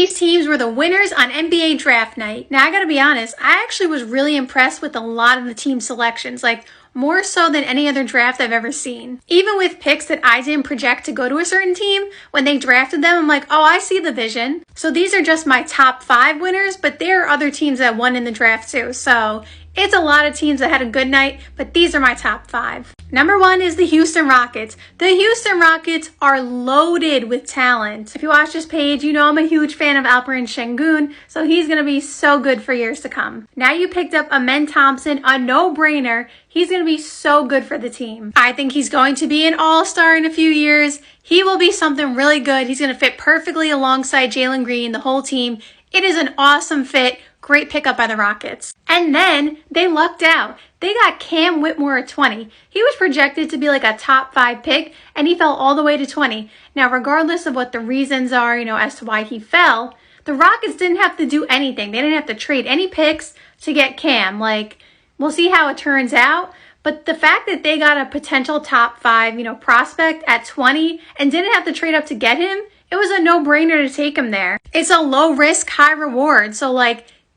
these teams were the winners on NBA draft night. Now, I gotta be honest, I actually was really impressed with a lot of the team selections, like more so than any other draft I've ever seen. Even with picks that I didn't project to go to a certain team, when they drafted them, I'm like, oh, I see the vision. So these are just my top 5 winners, but there are other teams that won in the draft too. So it's a lot of teams that had a good night, but these are my top 5. Number 1 is the Houston Rockets. The Houston Rockets are loaded with talent. If you watch this page, you know I'm a huge fan of Alperen Şengün, so he's going to be so good for years to come. Now you picked up Amen Thompson, a no-brainer. He's going to be so good for the team. I think he's going to be an all-star in a few years. He will be something really good. He's going to fit perfectly alongside Jalen Green, the whole team. It is an awesome fit. Great pickup by the Rockets. And then they lucked out. They got Cam Whitmore at 20. He was projected to be like a top 5 pick, and he fell all the way to 20. Now, regardless of what the reasons are, as to why he fell, the Rockets didn't have to do anything. They didn't have to trade any picks to get Cam. We'll see how it turns out. But the fact that they got a potential top 5, prospect at 20 and didn't have to trade up to get him, it was a no-brainer to take him there. It's a low risk, high reward. So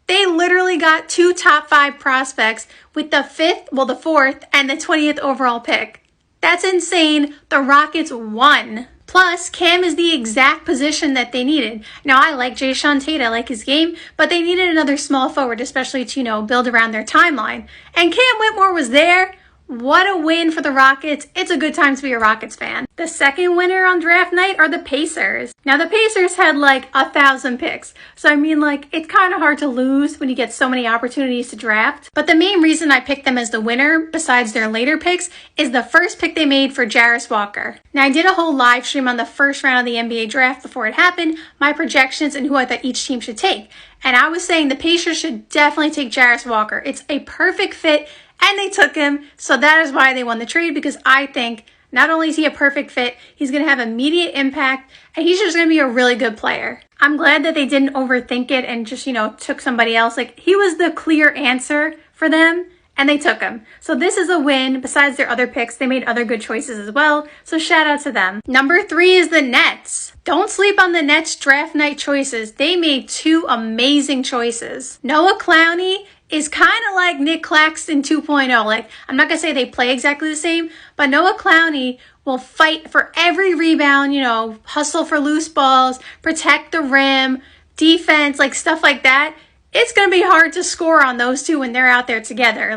they literally got 2 top 5 prospects with the 4th, and the 20th overall pick. That's insane. The Rockets won. Plus, Cam is the exact position that they needed. Now, I like Jae'Sean Tate. I like his game, but they needed another small forward, especially to, build around their timeline. And Cam Whitmore was there. What a win for the Rockets. It's a good time to be a Rockets fan. The second winner on draft night are the Pacers. Now, the Pacers had 1,000 picks. So, it's kind of hard to lose when you get so many opportunities to draft. But the main reason I picked them as the winner, besides their later picks, is the first pick they made for Jarris Walker. Now, I did a whole live stream on the first round of the NBA draft before it happened, my projections and who I thought each team should take. And I was saying the Pacers should definitely take Jarris Walker. It's a perfect fit. And they took him, so that is why they won the trade, because I think not only is he a perfect fit, he's going to have immediate impact, and he's just going to be a really good player. I'm glad that they didn't overthink it and just, took somebody else. He was the clear answer for them, and they took him. So this is a win. Besides their other picks, they made other good choices as well, so shout out to them. Number 3 is the Nets. Don't sleep on the Nets draft night choices. They made 2 amazing choices. Noah Clowney is kind of like Nick Claxton 2.0. I'm not going to say they play exactly the same, but Noah Clowney will fight for every rebound, hustle for loose balls, protect the rim, defense, stuff like that. It's going to be hard to score on those 2 when they're out there together.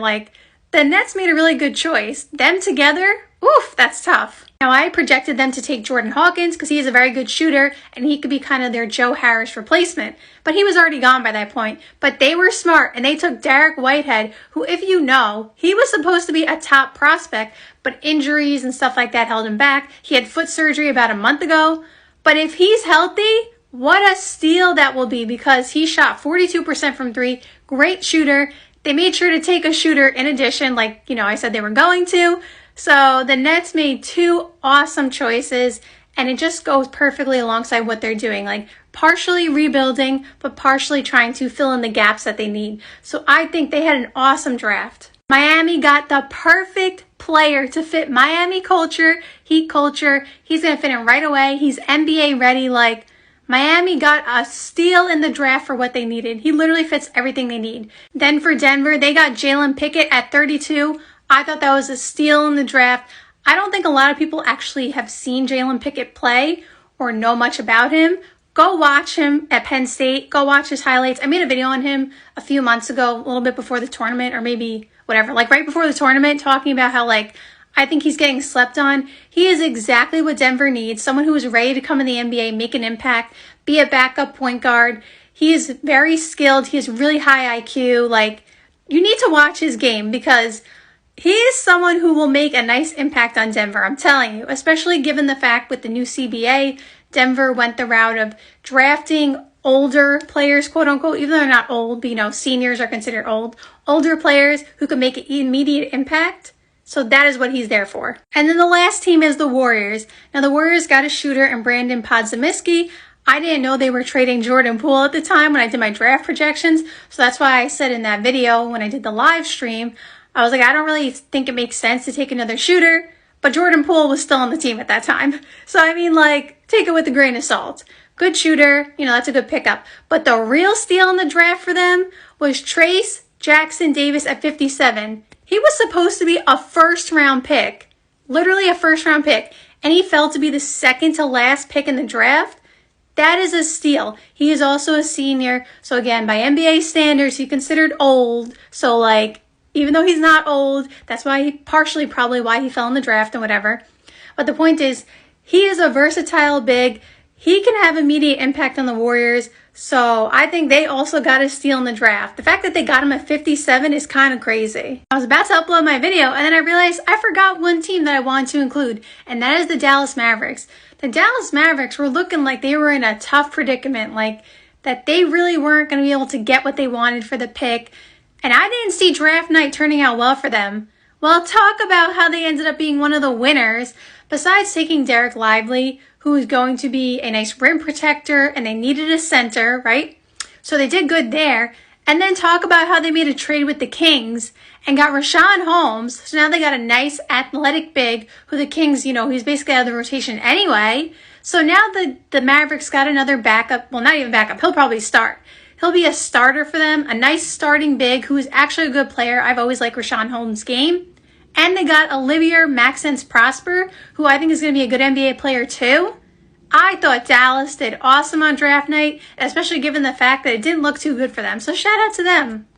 The Nets made a really good choice. Them together, oof, that's tough. Now, I projected them to take Jordan Hawkins because he is a very good shooter and he could be kind of their Joe Harris replacement. But he was already gone by that point. But they were smart and they took Derek Whitehead, who, if you know, he was supposed to be a top prospect, but injuries and stuff like that held him back. He had foot surgery about a month ago. But if he's healthy, what a steal that will be, because he shot 42% from 3. Great shooter. They made sure to take a shooter in addition, I said they were going to. So the Nets made 2 awesome choices, and it just goes perfectly alongside what they're doing, partially rebuilding, but partially trying to fill in the gaps that they need. So I think they had an awesome draft. Miami got the perfect player to fit Miami culture, Heat culture. He's going to fit in right away. He's NBA ready. Miami got a steal in the draft for what they needed. He literally fits everything they need. Then for Denver, they got Jalen Pickett at 32. I thought that was a steal in the draft. I don't think a lot of people actually have seen Jalen Pickett play or know much about him. Go watch him at Penn State. Go watch his highlights. I made a video on him a few months ago, a little bit before the tournament, or maybe whatever, right before the tournament, talking about how I think he's getting slept on. He is exactly what Denver needs. Someone who is ready to come in the NBA, make an impact, be a backup point guard. He is very skilled. He has really high IQ. You need to watch his game because he is someone who will make a nice impact on Denver, I'm telling you, especially given the fact with the new CBA, Denver went the route of drafting older players, quote unquote, even though they're not old, but seniors are considered old, older players who can make an immediate impact. So that is what he's there for. And then the last team is the Warriors. Now the Warriors got a shooter in Brandon Podziemski. I didn't know they were trading Jordan Poole at the time when I did my draft projections. So that's why I said in that video when I did the live stream, I was I don't really think it makes sense to take another shooter, but Jordan Poole was still on the team at that time. So, take it with a grain of salt. Good shooter, that's a good pickup. But the real steal in the draft for them was Trace Jackson Davis at 57. He was supposed to be a first-round pick, literally a first-round pick, and he fell to be the second to last pick in the draft. That is a steal. He is also a senior. So again, by NBA standards, he's considered old. So even though he's not old, that's why partially probably why he fell in the draft and whatever. But the point is, he is a versatile big. He can have immediate impact on the Warriors. So I think they also got a steal in the draft. The fact that they got him at 57 is kind of crazy. I was about to upload my video and then I realized I forgot one team that I wanted to include, and that is the Dallas Mavericks. The Dallas Mavericks were looking like they were in a tough predicament, that they really weren't going to be able to get what they wanted for the pick. And I didn't see draft night turning out well for them. Well, talk about how they ended up being one of the winners. Besides taking Derek Lively, who is going to be a nice rim protector, and they needed a center, right? So they did good there. And then talk about how they made a trade with the Kings and got Rashawn Holmes. So now they got a nice athletic big who the Kings, he's basically out of the rotation anyway. So now the Mavericks got another backup. Well, not even backup. He'll probably start. He'll be a starter for them, a nice starting big who is actually a good player. I've always liked Rashawn Holmes' game. And they got Olivier Maxence Prosper, who I think is going to be a good NBA player too. I thought Dallas did awesome on draft night, especially given the fact that it didn't look too good for them. So shout out to them.